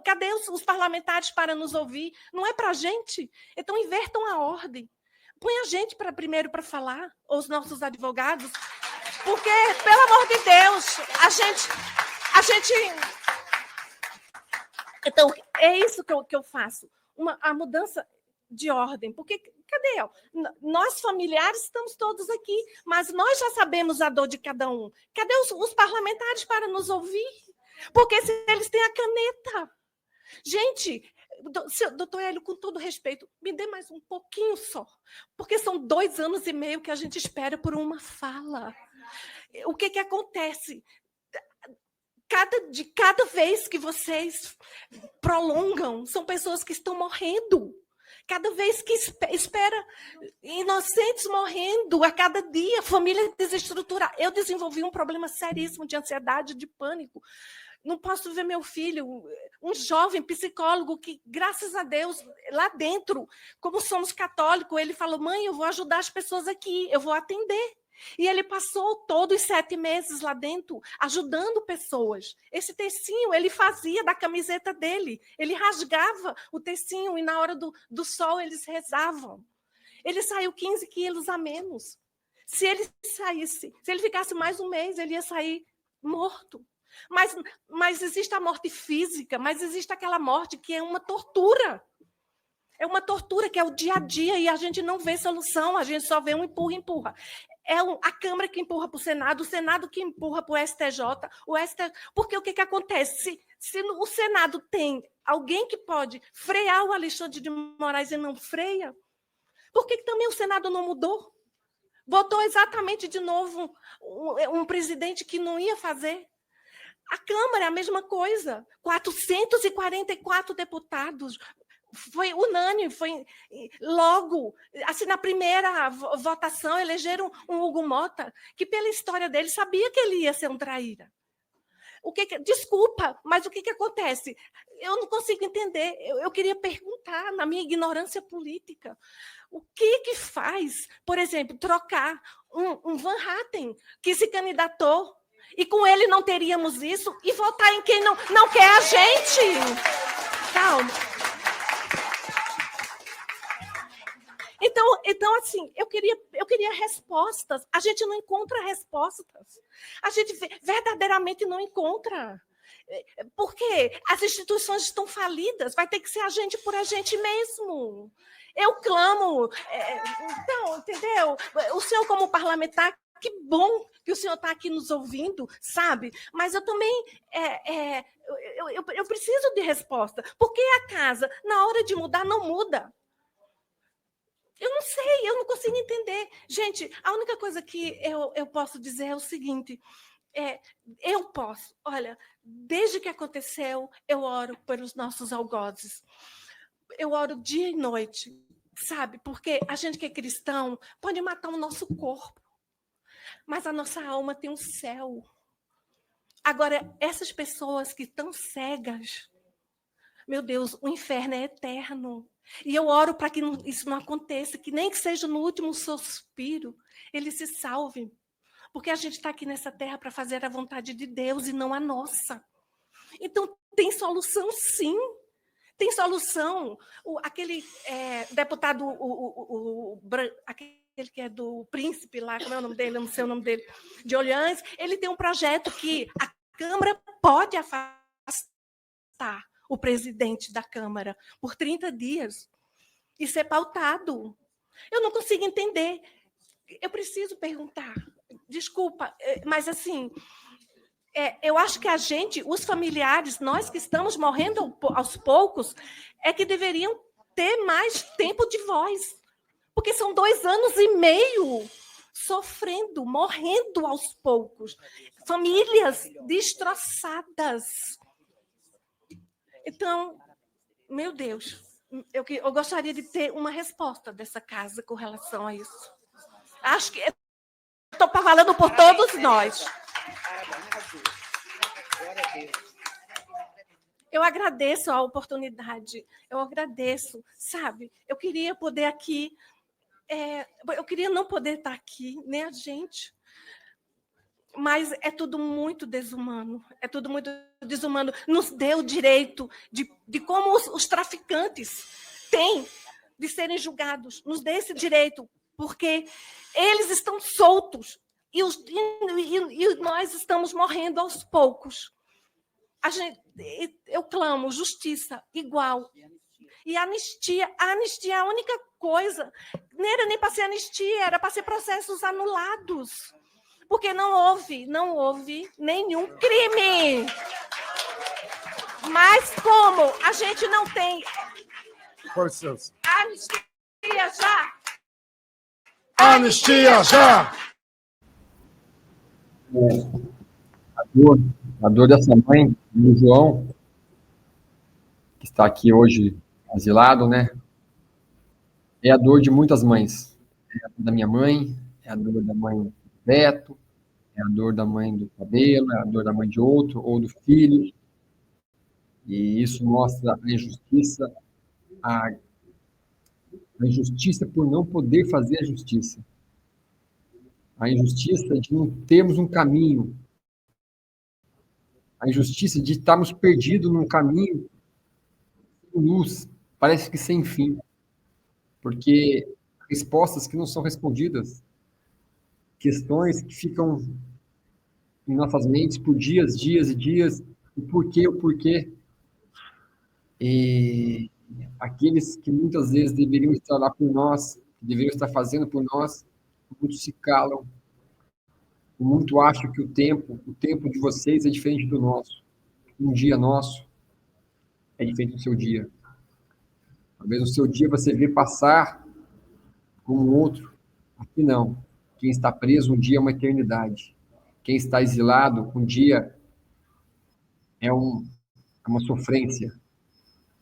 Cadê os parlamentares para nos ouvir? Não é para a gente? Então, invertam a ordem. Põe a gente primeiro para falar, ou os nossos advogados, porque, pelo amor de Deus, a gente... Então, é isso que eu faço, a mudança de ordem, porque, cadê? Nós, familiares, estamos todos aqui, mas nós já sabemos a dor de cada um. Cadê os parlamentares para nos ouvir? Porque se eles têm a caneta... Gente, doutor Hélio, com todo respeito, me dê mais um pouquinho só, porque são 2 anos e meio que a gente espera por uma fala. O que acontece? Cada vez que vocês prolongam, são pessoas que estão morrendo. Cada vez que espera, inocentes morrendo a cada dia, família desestruturada. Eu desenvolvi um problema seríssimo de ansiedade, de pânico. Não posso ver meu filho, um jovem psicólogo que, graças a Deus, lá dentro, como somos católicos, ele falou, mãe, eu vou ajudar as pessoas aqui, eu vou atender. E ele passou todos os 7 meses lá dentro, ajudando pessoas. Esse tecinho, ele fazia da camiseta dele. Ele rasgava o tecinho e na hora do sol eles rezavam. Ele saiu 15 quilos a menos. Se ele ficasse mais um mês, ele ia sair morto. Mas existe a morte física, mas existe aquela morte que é uma tortura. É uma tortura que é o dia a dia e a gente não vê solução, a gente só vê um empurra. É a Câmara que empurra para o Senado que empurra para o STJ, porque o que acontece? Se o Senado tem alguém que pode frear o Alexandre de Moraes e não freia, por que também o Senado não mudou? Votou exatamente de novo um presidente que não ia fazer. A Câmara é a mesma coisa, 444 deputados, foi unânime, foi logo, assim, na primeira votação, elegeram um Hugo Mota, que pela história dele sabia que ele ia ser um traíra. Desculpa, mas o que acontece? Eu não consigo entender, eu queria perguntar, na minha ignorância política, o que faz, por exemplo, trocar um Van Hatten, que se candidatou, e com ele não teríamos isso, e votar em quem não quer a gente? Calma. Então, assim, eu queria respostas. A gente não encontra respostas. A gente verdadeiramente não encontra. Porque as instituições estão falidas. Vai ter que ser a gente por a gente mesmo. Eu clamo. Então, entendeu? O senhor, como parlamentar, que bom que o senhor está aqui nos ouvindo, sabe? Mas eu também... eu preciso de resposta. Porque a casa, na hora de mudar, não muda. Eu não sei, eu não consigo entender. Gente, a única coisa que eu posso dizer é o seguinte, olha, desde que aconteceu, eu oro pelos nossos algozes. Eu oro dia e noite, sabe? Porque a gente que é cristão pode matar o nosso corpo, mas a nossa alma tem um céu. Agora, essas pessoas que estão cegas, meu Deus, o inferno é eterno. E eu oro para que isso não aconteça, que nem que seja no último suspiro, eles se salvem. Porque a gente está aqui nessa terra para fazer a vontade de Deus e não a nossa. Então, tem solução, sim. Tem solução. Aquele deputado, aquele que é do Príncipe lá, como é o nome dele? Eu não sei o nome dele. De Olhães, ele tem um projeto que a Câmara pode afastar o presidente da Câmara por 30 dias e ser pautado. Eu não consigo entender. Eu preciso perguntar. Desculpa, mas assim, eu acho que a gente, os familiares, nós que estamos morrendo aos poucos, é que deveriam ter mais tempo de voz. Porque são 2 anos e meio sofrendo, morrendo aos poucos. Famílias destroçadas. Então, meu Deus, eu gostaria de ter uma resposta dessa casa com relação a isso. Acho que estou falando por todos nós. Eu agradeço a oportunidade, eu agradeço, sabe? Eu queria poder aqui, eu queria não poder estar aqui, nem a gente. Mas é tudo muito desumano. É tudo muito desumano. Nos deu o direito de como os traficantes têm de serem julgados. Nos dê esse direito, porque eles estão soltos e nós estamos morrendo aos poucos. Eu clamo justiça igual. E anistia é a única coisa. Não era nem para ser anistia, era para ser processos anulados. Porque não houve nenhum crime. Mas como a gente não tem... Com licença. Anistia já! Anistia já! A dor dessa mãe, do João, que está aqui hoje asilado, né? É a dor de muitas mães. É a dor da minha mãe, é a dor da mãe do Beto, é a dor da mãe do Cabelo, é a dor da mãe de outro, ou do filho. E isso mostra a injustiça, a injustiça por não poder fazer a justiça. A injustiça de não termos um caminho. A injustiça de estarmos perdidos num caminho sem luz, parece que sem fim. Porque respostas que não são respondidas, questões que ficam em nossas mentes por dias e dias, o porquê. E aqueles que muitas vezes deveriam estar lá por nós, que deveriam estar fazendo por nós, muitos se calam, muito acham que o tempo de vocês é diferente do nosso. Um dia nosso é diferente do seu dia. Talvez o seu dia você vê passar como outro. Aqui não. Quem está preso, um dia é uma eternidade. Quem está exilado, um dia é uma sofrência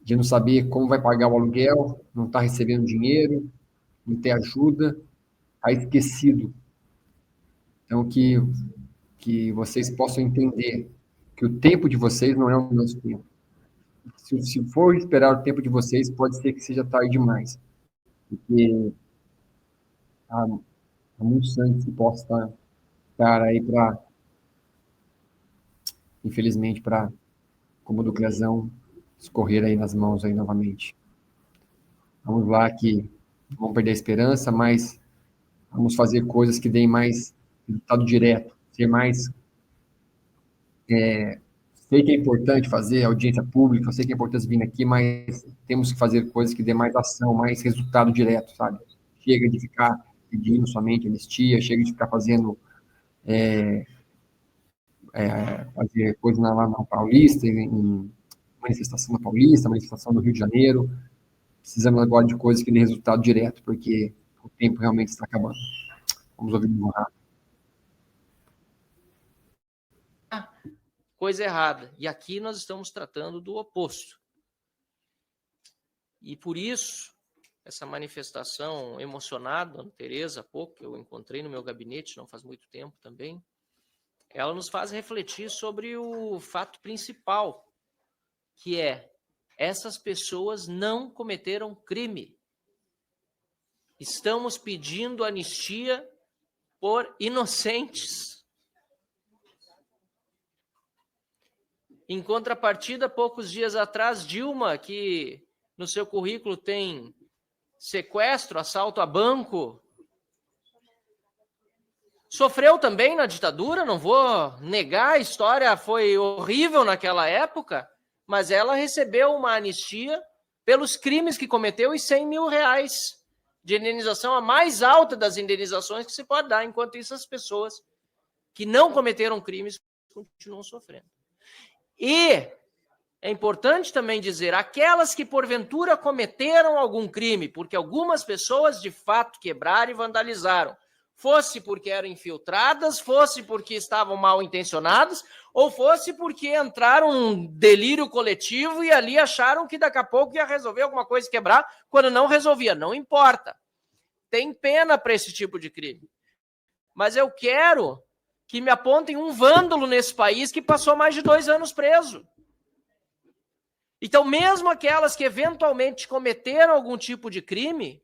de não saber como vai pagar o aluguel, não está recebendo dinheiro, não ter ajuda, está esquecido. Então, que vocês possam entender que o tempo de vocês não é o nosso tempo. Se for esperar o tempo de vocês, pode ser que seja tarde demais. Porque há muitos santos que possam estar aí para, infelizmente, como do Clezão, escorrer aí nas mãos aí novamente. Vamos lá que não vamos perder a esperança, mas vamos fazer coisas que deem mais resultado direto, ser mais... sei que é importante fazer audiência pública, eu sei que é importante vir aqui, mas temos que fazer coisas que dê mais ação, mais resultado direto, sabe? Chega de ficar pedindo somente anistia, chega de ficar fazendo fazer coisa lá na Paulista, em manifestação na Paulista, manifestação no Rio de Janeiro. Precisamos agora de coisas que dê resultado direto, porque o tempo realmente está acabando. Vamos ouvir o Rafa. Coisa errada. E aqui nós estamos tratando do oposto. E por isso, essa manifestação emocionada, a Tereza, há pouco, que eu encontrei no meu gabinete, não faz muito tempo também, ela nos faz refletir sobre o fato principal, que é: essas pessoas não cometeram crime. Estamos pedindo anistia por inocentes. Em contrapartida, poucos dias atrás, Dilma, que no seu currículo tem sequestro, assalto a banco, sofreu também na ditadura, não vou negar, a história foi horrível naquela época, mas ela recebeu uma anistia pelos crimes que cometeu e R$100 mil de indenização, a mais alta das indenizações que se pode dar. Enquanto isso, as pessoas que não cometeram crimes continuam sofrendo. E é importante também dizer, aquelas que porventura cometeram algum crime, porque algumas pessoas de fato quebraram e vandalizaram, fosse porque eram infiltradas, fosse porque estavam mal intencionadas, ou fosse porque entraram num delírio coletivo e ali acharam que daqui a pouco ia resolver alguma coisa e quebrar, quando não resolvia. Não importa. Tem pena para esse tipo de crime. Mas eu quero que me apontem um vândalo nesse país que passou mais de 2 anos preso. Então, mesmo aquelas que eventualmente cometeram algum tipo de crime,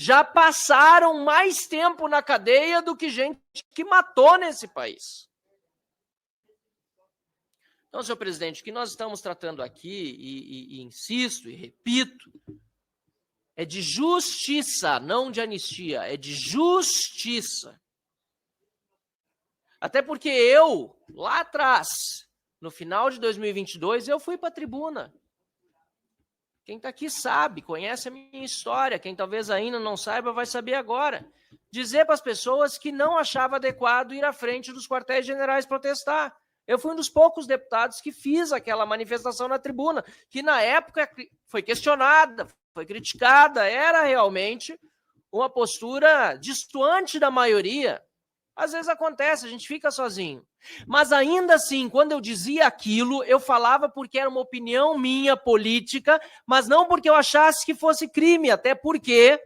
já passaram mais tempo na cadeia do que gente que matou nesse país. Então, senhor presidente, o que nós estamos tratando aqui, e insisto e repito, é de justiça, não de anistia, é de justiça. Até porque eu, lá atrás, no final de 2022, eu fui para a tribuna. Quem está aqui sabe, conhece a minha história. Quem talvez ainda não saiba vai saber agora. Dizer para as pessoas que não achava adequado ir à frente dos quartéis generais protestar. Eu fui um dos poucos deputados que fiz aquela manifestação na tribuna, que na época foi questionada, foi criticada, era realmente uma postura distoante da maioria. Às vezes acontece, a gente fica sozinho. Mas ainda assim, quando eu dizia aquilo, eu falava porque era uma opinião minha política, mas não porque eu achasse que fosse crime, até porque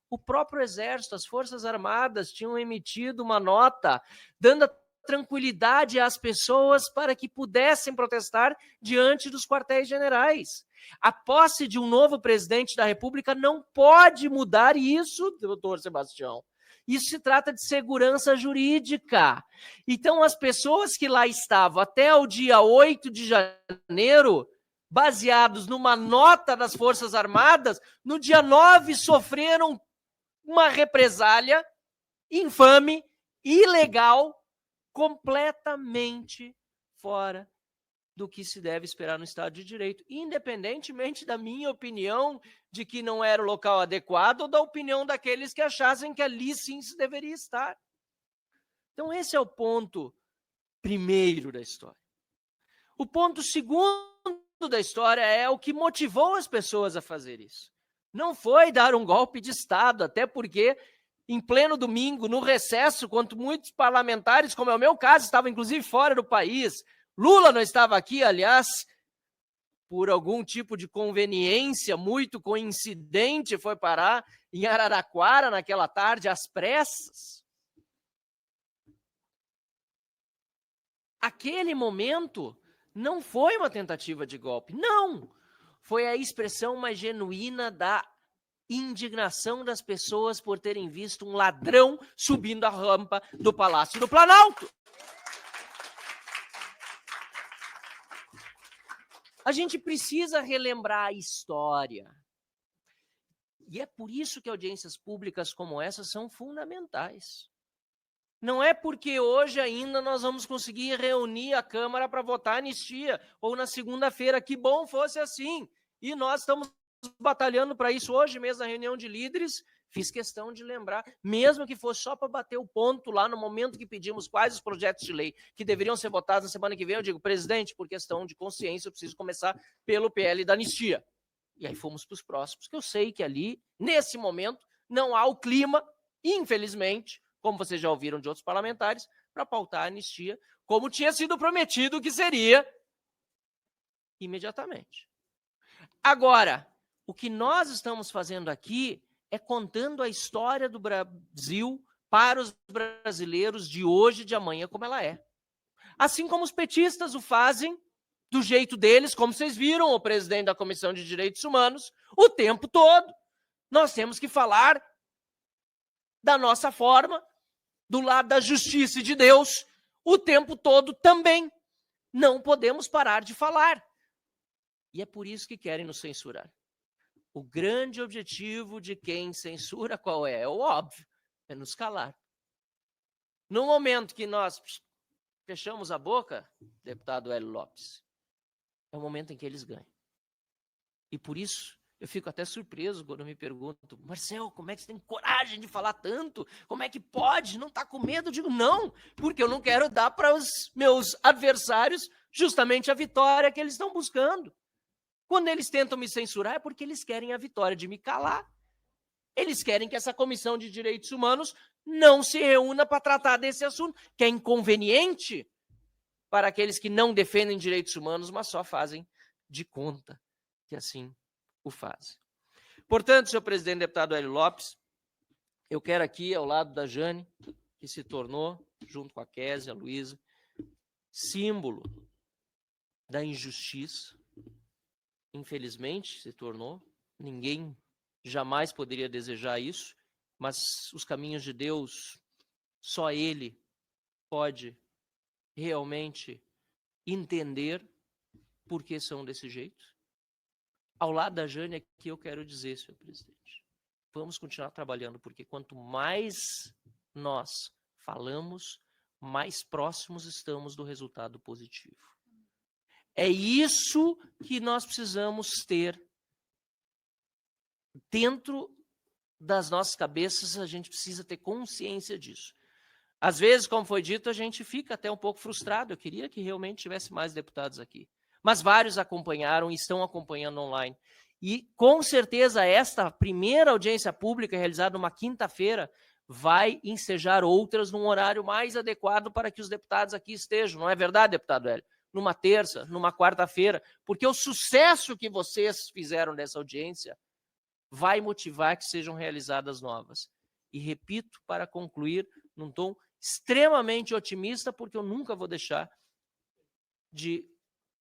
o próprio Exército, as Forças Armadas tinham emitido uma nota dando a tranquilidade às pessoas para que pudessem protestar diante dos quartéis generais. A posse de um novo presidente da República não pode mudar isso, doutor Sebastião. Isso se trata de segurança jurídica. Então, as pessoas que lá estavam até o dia 8 de janeiro, baseados numa nota das Forças Armadas, no dia 9 sofreram uma represália infame, ilegal, completamente fora do que se deve esperar no Estado de Direito, independentemente da minha opinião de que não era o local adequado ou da opinião daqueles que achassem que ali sim se deveria estar. Então esse é o ponto primeiro da história. O ponto segundo da história é o que motivou as pessoas a fazer isso. Não foi dar um golpe de Estado, até porque em pleno domingo, no recesso, quando muitos parlamentares, como é o meu caso, estavam inclusive fora do país, Lula não estava aqui, aliás, por algum tipo de conveniência muito coincidente, foi parar em Araraquara naquela tarde, às pressas. Aquele momento não foi uma tentativa de golpe, não. Foi a expressão mais genuína da indignação das pessoas por terem visto um ladrão subindo a rampa do Palácio do Planalto. A gente precisa relembrar a história. E é por isso que audiências públicas como essa são fundamentais. Não é porque hoje ainda nós vamos conseguir reunir a Câmara para votar anistia, ou na segunda-feira, que bom fosse assim. E nós estamos batalhando para isso hoje mesmo na reunião de líderes. Fiz questão de lembrar, mesmo que fosse só para bater o ponto lá no momento que pedimos quais os projetos de lei que deveriam ser votados na semana que vem, eu digo, presidente, por questão de consciência, eu preciso começar pelo PL da anistia. E aí fomos para os próximos, que eu sei que ali, nesse momento, não há o clima, infelizmente, como vocês já ouviram de outros parlamentares, para pautar a anistia, como tinha sido prometido que seria imediatamente. Agora, o que nós estamos fazendo aqui é contando a história do Brasil para os brasileiros de hoje e de amanhã como ela é. Assim como os petistas o fazem do jeito deles, como vocês viram o presidente da Comissão de Direitos Humanos o tempo todo. Nós temos que falar da nossa forma, do lado da justiça e de Deus, o tempo todo também. Não podemos parar de falar. E é por isso que querem nos censurar. O grande objetivo de quem censura qual é? É o óbvio, é nos calar. No momento que nós fechamos a boca, deputado Hélio Lopes, é o momento em que eles ganham. E por isso eu fico até surpreso quando me perguntam, Marcel, como é que você tem coragem de falar tanto? Como é que pode? Não está com medo? Eu digo, não, porque eu não quero dar para os meus adversários justamente a vitória que eles estão buscando. Quando eles tentam me censurar é porque eles querem a vitória de me calar. Eles querem que essa Comissão de Direitos Humanos não se reúna para tratar desse assunto, que é inconveniente para aqueles que não defendem direitos humanos, mas só fazem de conta que assim o fazem. Portanto, senhor presidente, deputado Hélio Lopes, eu quero aqui, ao lado da Jane, que se tornou, junto com a Kézia, a Luísa, símbolo da injustiça, infelizmente se tornou, ninguém jamais poderia desejar isso, mas os caminhos de Deus, só Ele pode realmente entender por que são desse jeito. Ao lado da Jane, aqui eu quero dizer, senhor presidente, vamos continuar trabalhando, porque quanto mais nós falamos, mais próximos estamos do resultado positivo. É isso que nós precisamos ter dentro das nossas cabeças, a gente precisa ter consciência disso. Às vezes, como foi dito, a gente fica até um pouco frustrado. Eu queria que realmente tivesse mais deputados aqui. Mas vários acompanharam e estão acompanhando online. E, com certeza, esta primeira audiência pública realizada numa quinta-feira vai ensejar outras num horário mais adequado para que os deputados aqui estejam. Não é verdade, deputado Hélio? Numa terça, numa quarta-feira. Porque o sucesso que vocês fizeram nessa audiência vai motivar que sejam realizadas novas. E repito, para concluir, num tom extremamente otimista, porque eu nunca vou deixar de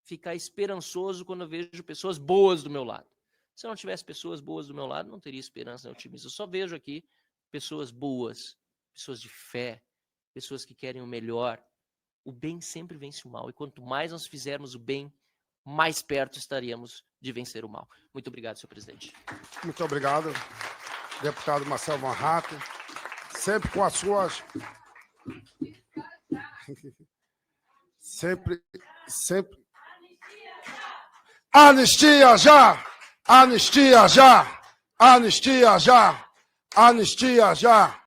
ficar esperançoso quando eu vejo pessoas boas do meu lado. Se eu não tivesse pessoas boas do meu lado, não teria esperança nem otimismo. Eu só vejo aqui pessoas boas, pessoas de fé, pessoas que querem o melhor. O bem sempre vence o mal. E quanto mais nós fizermos o bem, mais perto estaríamos de vencer o mal. Muito obrigado, senhor presidente. Muito obrigado, deputado Marcelo Van Hatten. Sempre com as suas... Sempre... Anistia já! Anistia já! Anistia já! Anistia já!